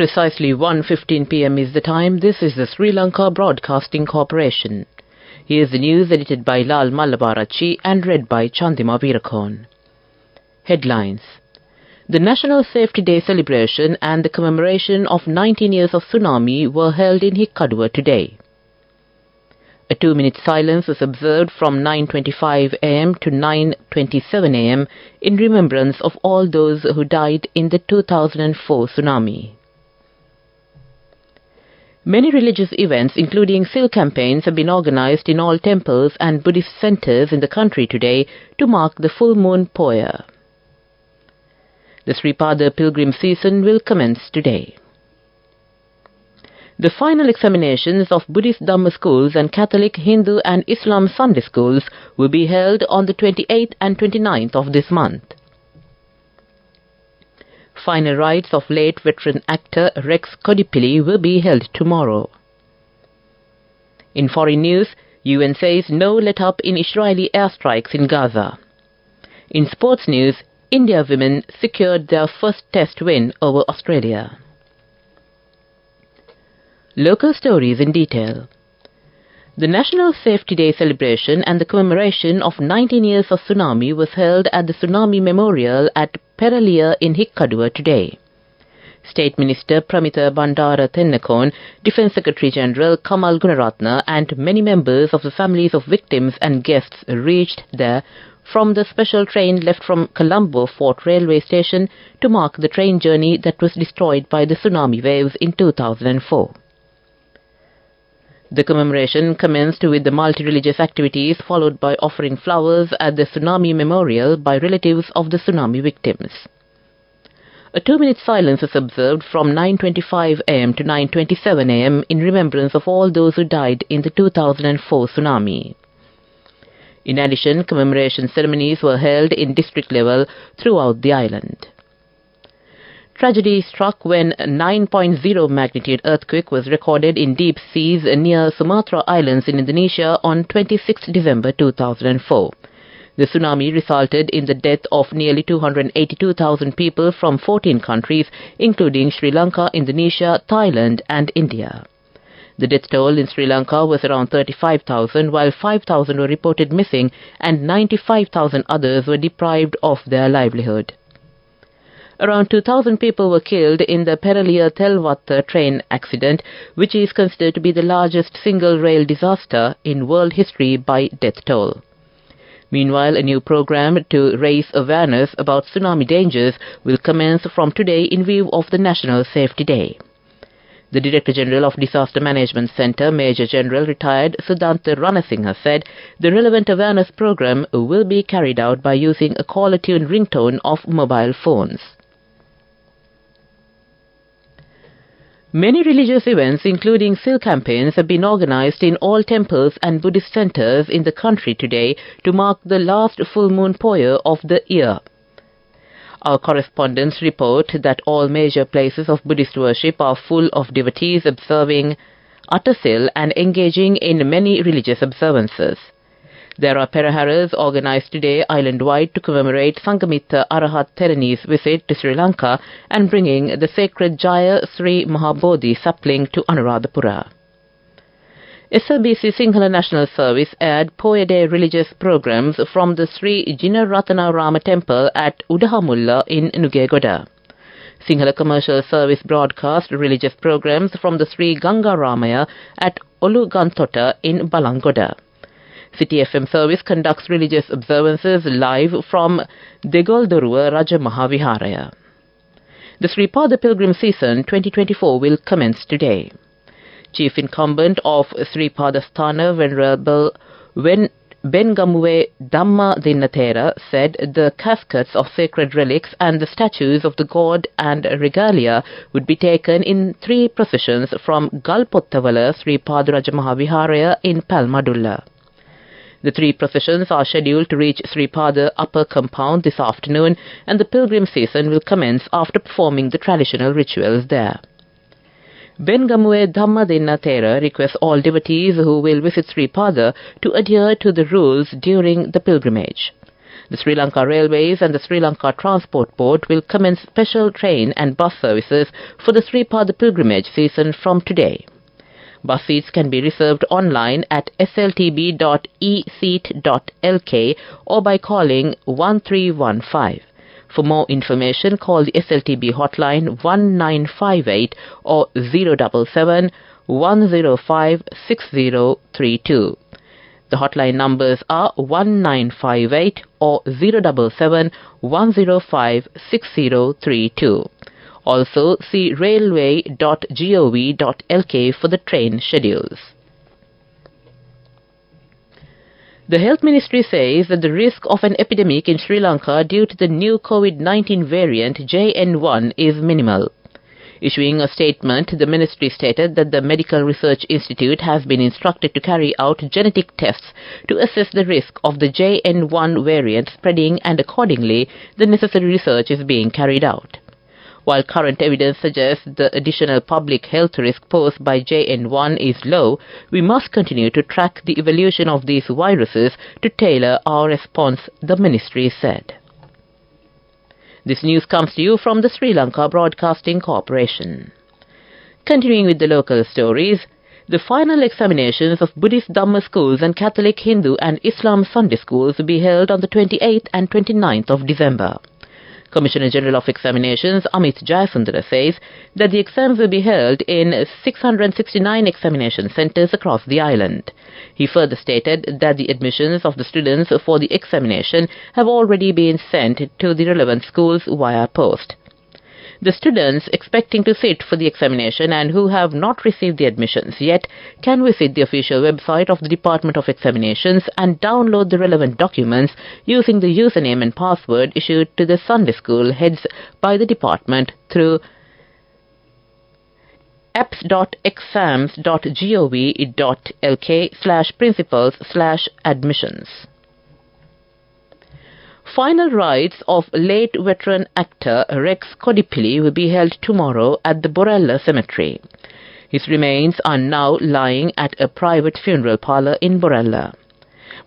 Precisely 1:15 p.m. is the time. This is the Sri Lanka Broadcasting Corporation. Here's the news edited by Lal Mallabarachi and read by Chandima Veerakorn. Headlines. The National Safety Day celebration and the commemoration of 19 years of tsunami were held in Hikkaduwa today. A 2-minute silence was observed from 9:25 a.m. to 9:27 a.m. in remembrance of all those who died in the 2004 tsunami. Many religious events, including seal campaigns, have been organized in all temples and Buddhist centers in the country today to mark the full moon Poya. The Sripada pilgrim season will commence today. The final examinations of Buddhist Dhamma schools and Catholic, Hindu and Islam Sunday schools will be held on the 28th and 29th of this month. Final rites of late veteran actor Rex Kodipili will be held tomorrow. In foreign news, UN says no let-up in Israeli airstrikes in Gaza. In sports news, India women secured their first test win over Australia. Local stories in detail. The National Safety Day celebration and the commemoration of 19 years of tsunami was held at the Tsunami Memorial at Peraliya in Hikkaduwa today. State Minister Pramita Bandara Tennakon, Defence Secretary General Kamal Gunaratne and many members of the families of victims and guests reached there from the special train left from Colombo Fort Railway Station to mark the train journey that was destroyed by the tsunami waves in 2004. The commemoration commenced with the multi-religious activities followed by offering flowers at the Tsunami Memorial by relatives of the tsunami victims. A 2-minute silence was observed from 9:25 a.m. to 9:27 a.m. in remembrance of all those who died in the 2004 tsunami. In addition, commemoration ceremonies were held in district level throughout the island. Tragedy struck when a 9.0 magnitude earthquake was recorded in deep seas near Sumatra Islands in Indonesia on 26 December 2004. The tsunami resulted in the death of nearly 282,000 people from 14 countries, including Sri Lanka, Indonesia, Thailand and India. The death toll in Sri Lanka was around 35,000, while 5,000 were reported missing and 95,000 others were deprived of their livelihood. Around 2,000 people were killed in the Peraliya-Thelwatha train accident, which is considered to be the largest single rail disaster in world history by death toll. Meanwhile, a new program to raise awareness about tsunami dangers will commence from today in view of the National Safety Day. The Director General of Disaster Management Centre, Major General retired Sudhanta Ranasinghe, said the relevant awareness program will be carried out by using a caller-tune ringtone of mobile phones. Many religious events, including seal campaigns, have been organized in all temples and Buddhist centers in the country today to mark the last full moon Poya of the year. Our correspondents report that all major places of Buddhist worship are full of devotees observing Atasil and engaging in many religious observances. There are peraharas organized today island-wide to commemorate Sanghamitta Arahat Therani's visit to Sri Lanka and bringing the sacred Jaya Sri Mahabodhi sapling to Anuradhapura. SLBC Sinhala National Service aired Poya Day religious programs from the Sri Jinaratana Rama Temple at Udahamulla in Nugegoda. Sinhala Commercial Service broadcast religious programs from the Sri Ganga Ramaya at Olugantota in Balangoda. City FM service conducts religious observances live from Degoldoruwa Raja Mahaviharaya. The Sripada pilgrim season 2024 will commence today. Chief incumbent of Sripadasthana, Venerable Bengamuwe Dhamma Dinnathera, said the caskets of sacred relics and the statues of the god and regalia would be taken in 3 processions from Galpottavala Sripada Raja Mahaviharaya in Palmadulla. The 3 processions are scheduled to reach Sripada upper compound this afternoon, and the pilgrim season will commence after performing the traditional rituals there. Bengamuwe Dhamma Dinnathera requests all devotees who will visit Sripada to adhere to the rules during the pilgrimage. The Sri Lanka Railways and the Sri Lanka Transport Board will commence special train and bus services for the Sripada pilgrimage season from today. Bus seats can be reserved online at sltb.eseat.lk or by calling 1315. For more information, call the SLTB hotline 1958 or 077 105 6032. The hotline numbers are 1958 or 077 105 6032. Also, see railway.gov.lk for the train schedules. The Health Ministry says that the risk of an epidemic in Sri Lanka due to the new COVID-19 variant JN1 is minimal. Issuing a statement, the ministry stated that the Medical Research Institute has been instructed to carry out genetic tests to assess the risk of the JN1 variant spreading, and accordingly, the necessary research is being carried out. While current evidence suggests the additional public health risk posed by JN1 is low, we must continue to track the evolution of these viruses to tailor our response, the ministry said. This news comes to you from the Sri Lanka Broadcasting Corporation. Continuing with the local stories, the final examinations of Buddhist Dhamma schools and Catholic, Hindu and Islam Sunday schools will be held on the 28th and 29th of December. Commissioner General of Examinations Amit Jayasundara says that the exams will be held in 669 examination centres across the island. He further stated that the admissions of the students for the examination have already been sent to the relevant schools via post. The students expecting to sit for the examination and who have not received the admissions yet can visit the official website of the Department of Examinations and download the relevant documents using the username and password issued to the Sunday school heads by the department through apps.exams.gov.lk/principals/admissions. Final rites of late veteran actor Rex Kodipili will be held tomorrow at the Borella Cemetery. His remains are now lying at a private funeral parlour in Borella.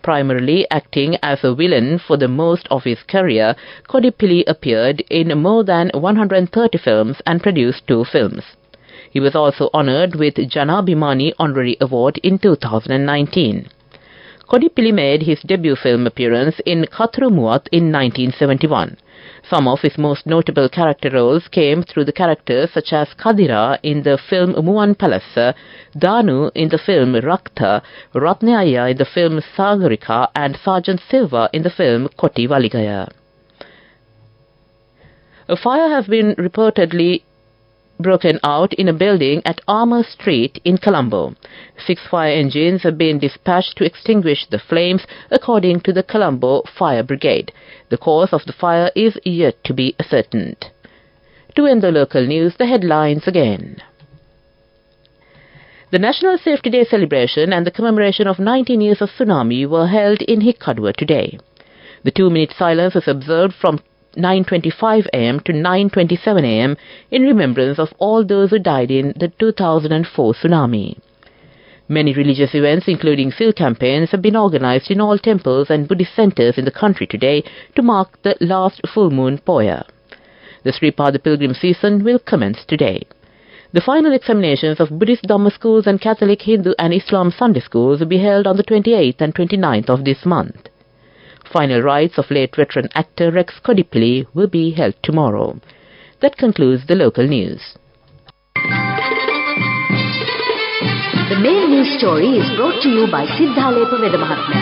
Primarily acting as a villain for the most of his career, Kodipili appeared in more than 130 films and produced 2 films. He was also honoured with Janabhimani Honorary Award in 2019. Kodipili made his debut film appearance in Kathrumuat in 1971. Some of his most notable character roles came through the characters such as Kadira in the film Muan Palassa, Danu in the film Rakta, Ratnayya in the film Sagarika, and Sergeant Silva in the film Koti Valigaya. A fire has been reportedly broken out in a building at Armour Street in Colombo. 6 fire engines have been dispatched to extinguish the flames, according to the Colombo Fire Brigade. The cause of the fire is yet to be ascertained. To end the local news, the headlines again. The National Safety Day celebration and the commemoration of 19 years of tsunami were held in Hikkadwa today. The 2-minute silence was observed from 9:25 a.m. to 9:27 a.m. in remembrance of all those who died in the 2004 tsunami. Many religious events, including field campaigns, have been organized in all temples and Buddhist centers in the country today to mark the last full moon Poya. The Sripada pilgrim season will commence today. The final examinations of Buddhist Dhamma schools and Catholic, Hindu and Islam Sunday schools will be held on the 28th and 29th of this month. Final rites of late veteran actor Rex Kodipili will be held tomorrow. That concludes the local news. The main news story is brought to you by Sinhala Vedamahatma.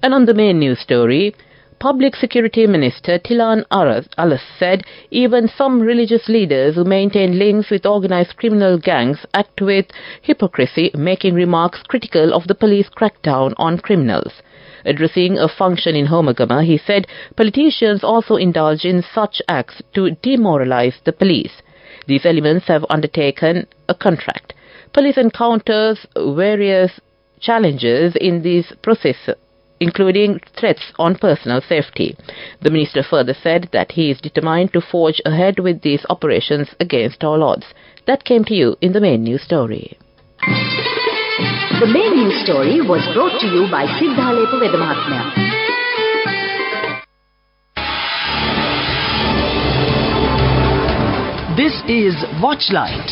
And on the main news story, Public Security Minister Tilan Alas said even some religious leaders who maintain links with organized criminal gangs act with hypocrisy, making remarks critical of the police crackdown on criminals. Addressing a function in Homagama, he said politicians also indulge in such acts to demoralize the police. These elements have undertaken a contract. Police encounters various challenges in this process, including threats on personal safety. The minister further said that he is determined to forge ahead with these operations against all odds. That came to you in the main news story. The main news story was brought to you by Sinhala Vedamahatmya. This is Watchlight.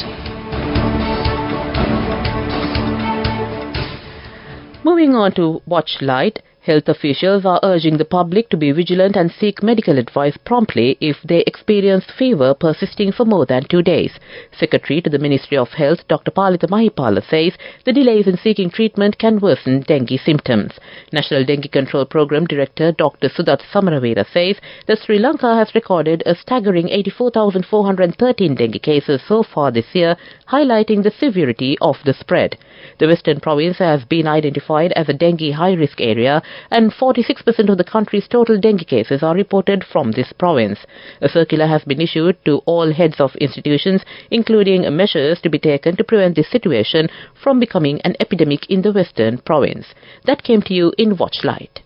Moving on to Watchlight, health officials are urging the public to be vigilant and seek medical advice promptly if they experience fever persisting for more than 2 days. Secretary to the Ministry of Health, Dr. Palitha Mahipala, says the delays in seeking treatment can worsen dengue symptoms. National Dengue Control Program Director Dr. Sudat Samaravera says that Sri Lanka has recorded a staggering 84,413 dengue cases so far this year, highlighting the severity of the spread. The Western Province has been identified as a dengue high-risk area, and 46% of the country's total dengue cases are reported from this province. A circular has been issued to all heads of institutions, including measures to be taken to prevent this situation from becoming an epidemic in the Western Province. That came to you in Watchlight.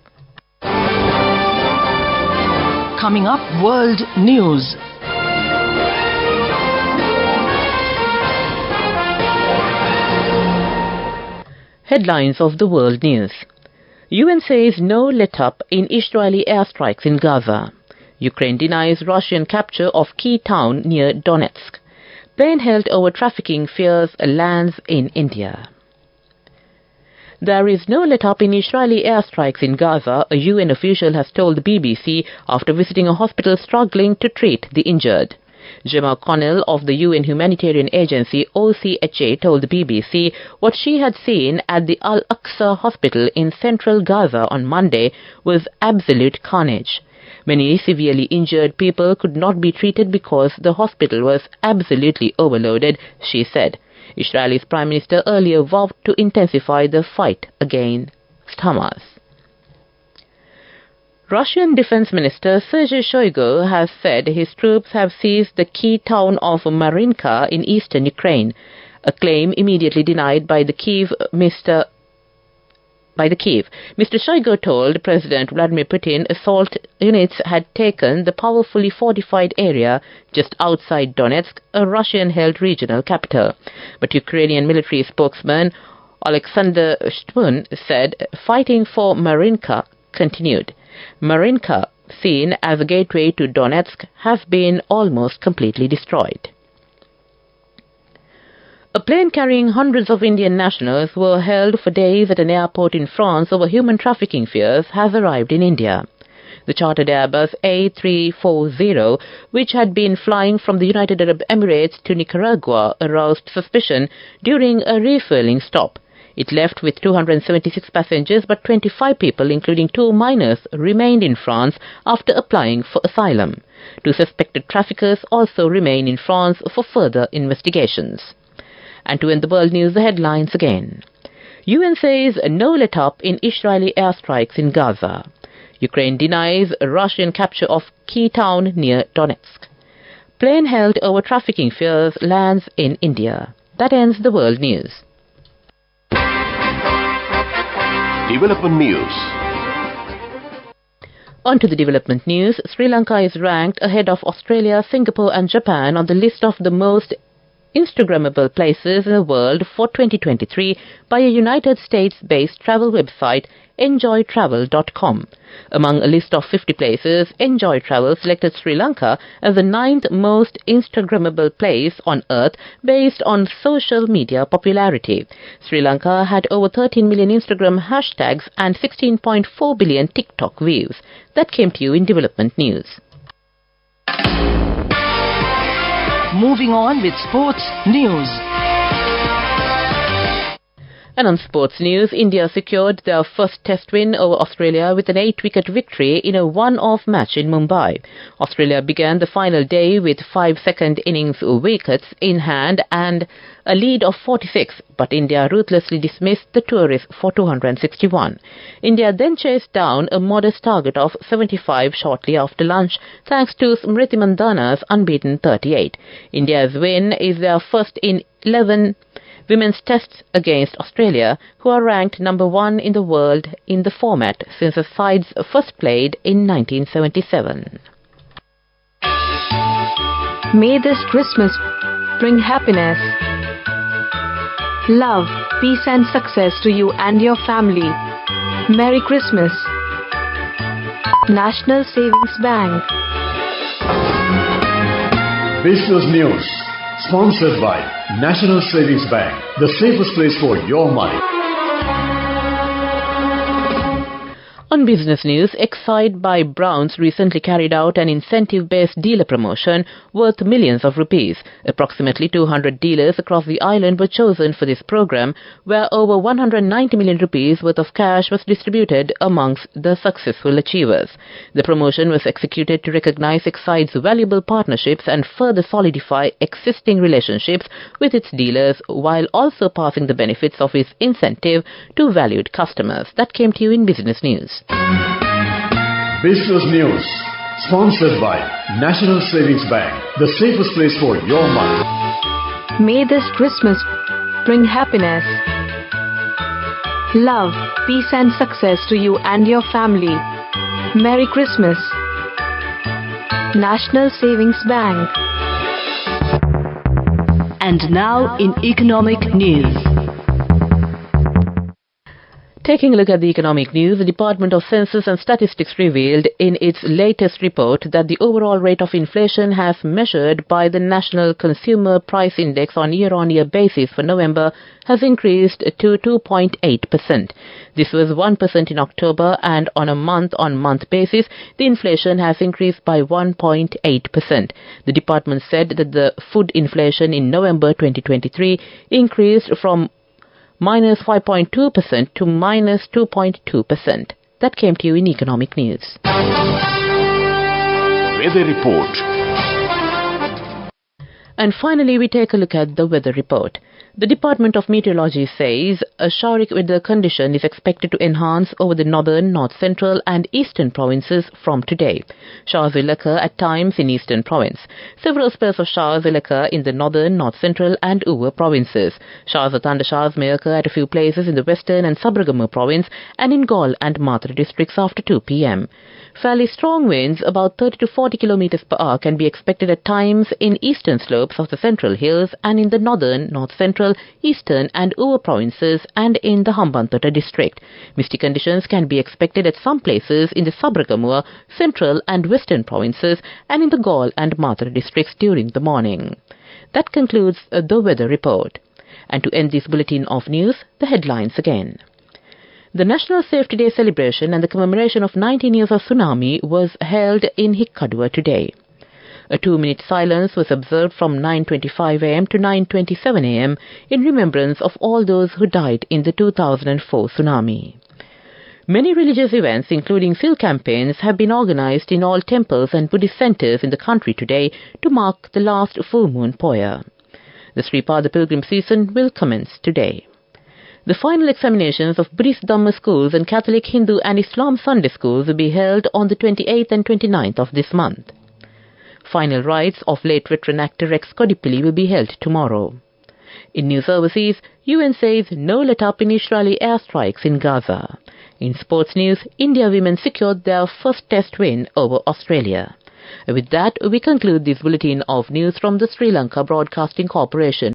Coming up, World News. Headlines of the world news. UN says no let-up in Israeli airstrikes in Gaza. Ukraine denies Russian capture of key town near Donetsk. Plane held over trafficking fears lands in India. There is no let-up in Israeli airstrikes in Gaza, a UN official has told the BBC after visiting a hospital struggling to treat the injured. Gemma Connell of the UN humanitarian agency OCHA told the BBC what she had seen at the Al-Aqsa hospital in central Gaza on Monday was absolute carnage. Many severely injured people could not be treated because the hospital was absolutely overloaded, she said. Israel's Prime Minister earlier vowed to intensify the fight against Hamas. Russian Defense Minister Sergei Shoigu has said his troops have seized the key town of Marinka in eastern Ukraine, a claim immediately denied by Kiev. Mr. Shoigu told President Vladimir Putin assault units had taken the powerfully fortified area just outside Donetsk, a Russian-held regional capital. But Ukrainian military spokesman Alexander Shtun said fighting for Marinka continued. Marinka, seen as a gateway to Donetsk, has been almost completely destroyed. A plane carrying hundreds of Indian nationals who were held for days at an airport in France over human trafficking fears has arrived in India. The chartered Airbus A340, which had been flying from the United Arab Emirates to Nicaragua, aroused suspicion during a refueling stop. It left with 276 passengers, but 25 people, including 2 minors, remained in France after applying for asylum. 2 suspected traffickers also remain in France for further investigations. And to end the world news, the headlines again. UN says no let-up in Israeli airstrikes in Gaza. Ukraine denies Russian capture of key town near Donetsk. Plane held over trafficking fears lands in India. That ends the world news. Development news. On to the development news. Sri Lanka is ranked ahead of Australia, Singapore and Japan on the list of the most Instagrammable places in the world for 2023 by a United States-based travel website, enjoytravel.com. Among a list of 50 places, Enjoy Travel selected Sri Lanka as the 9th most Instagrammable place on earth based on social media popularity. Sri Lanka had over 13 million Instagram hashtags and 16.4 billion TikTok views. That came to you in development news. Moving on with sports news. And on sports news, India secured their first test win over Australia with an 8-wicket victory in a one-off match in Mumbai. Australia began the final day with 5 second innings wickets in hand and a lead of 46, but India ruthlessly dismissed the tourists for 261. India then chased down a modest target of 75 shortly after lunch, thanks to Smriti Mandhana's unbeaten 38. India's win is their first in 11 women's tests against Australia, who are ranked number 1 in the world in the format since the sides first played in 1977. May this Christmas bring happiness. Love, peace and success to you and your family. Merry Christmas. National Savings Bank. Business News, sponsored by National Savings Bank, the safest place for your money. On business news, Excite by Browns recently carried out an incentive-based dealer promotion worth millions of rupees. Approximately 200 dealers across the island were chosen for this program, where over 190 million rupees worth of cash was distributed amongst the successful achievers. The promotion was executed to recognize Excite's valuable partnerships and further solidify existing relationships with its dealers, while also passing the benefits of its incentive to valued customers. That came to you in business news. Business News, sponsored by National Savings Bank, the safest place for your money. May this Christmas bring happiness, love, peace and success to you and your family. Merry Christmas. National Savings Bank. And now in economic news. Taking a look at the economic news, the Department of Census and Statistics revealed in its latest report that the overall rate of inflation as measured by the National Consumer Price Index on year-on-year basis for November has increased to 2.8%. This was 1% in October, and on a month-on-month basis, the inflation has increased by 1.8%. The department said that the food inflation in November 2023 increased from minus 5.2% to minus 2.2%. That came to you in economic news. Weather report. And finally, we take a look at the weather report. The Department of Meteorology says a showery weather condition is expected to enhance over the northern, north-central and eastern provinces from today. Showers will occur at times in eastern province. Several spells of showers will occur in the northern, north-central and Uva provinces. Showers or thundershowers may occur at a few places in the western and Sabaragamu province and in Gaul and Matra districts after 2 p.m. Fairly strong winds, about 30 to 40 kilometers per hour, can be expected at times in eastern slopes of the central hills and in the northern, north-central, eastern and Uva provinces and in the Hambantota district. Misty conditions can be expected at some places in the Sabaragamu, central and western provinces and in the Gaul and Matra districts during the morning. That concludes the weather report. And to end this bulletin of news, the headlines again. The National Safety Day celebration and the commemoration of 19 years of tsunami was held in Hikkadua today. A 2-minute silence was observed from 9:25 a.m. to 9:27 a.m. in remembrance of all those who died in the 2004 tsunami. Many religious events, including silk campaigns, have been organized in all temples and Buddhist centers in the country today to mark the last full moon Poya. The Sripada pilgrim season will commence today. The final examinations of Buddhist Dhamma schools and Catholic, Hindu and Islam Sunday schools will be held on the 28th and 29th of this month. Final rites of late veteran actor Rex Kodipilli will be held tomorrow. In news overseas, UN says no let-up in Israeli airstrikes in Gaza. In sports news, India women secured their first test win over Australia. With that, we conclude this bulletin of news from the Sri Lanka Broadcasting Corporation.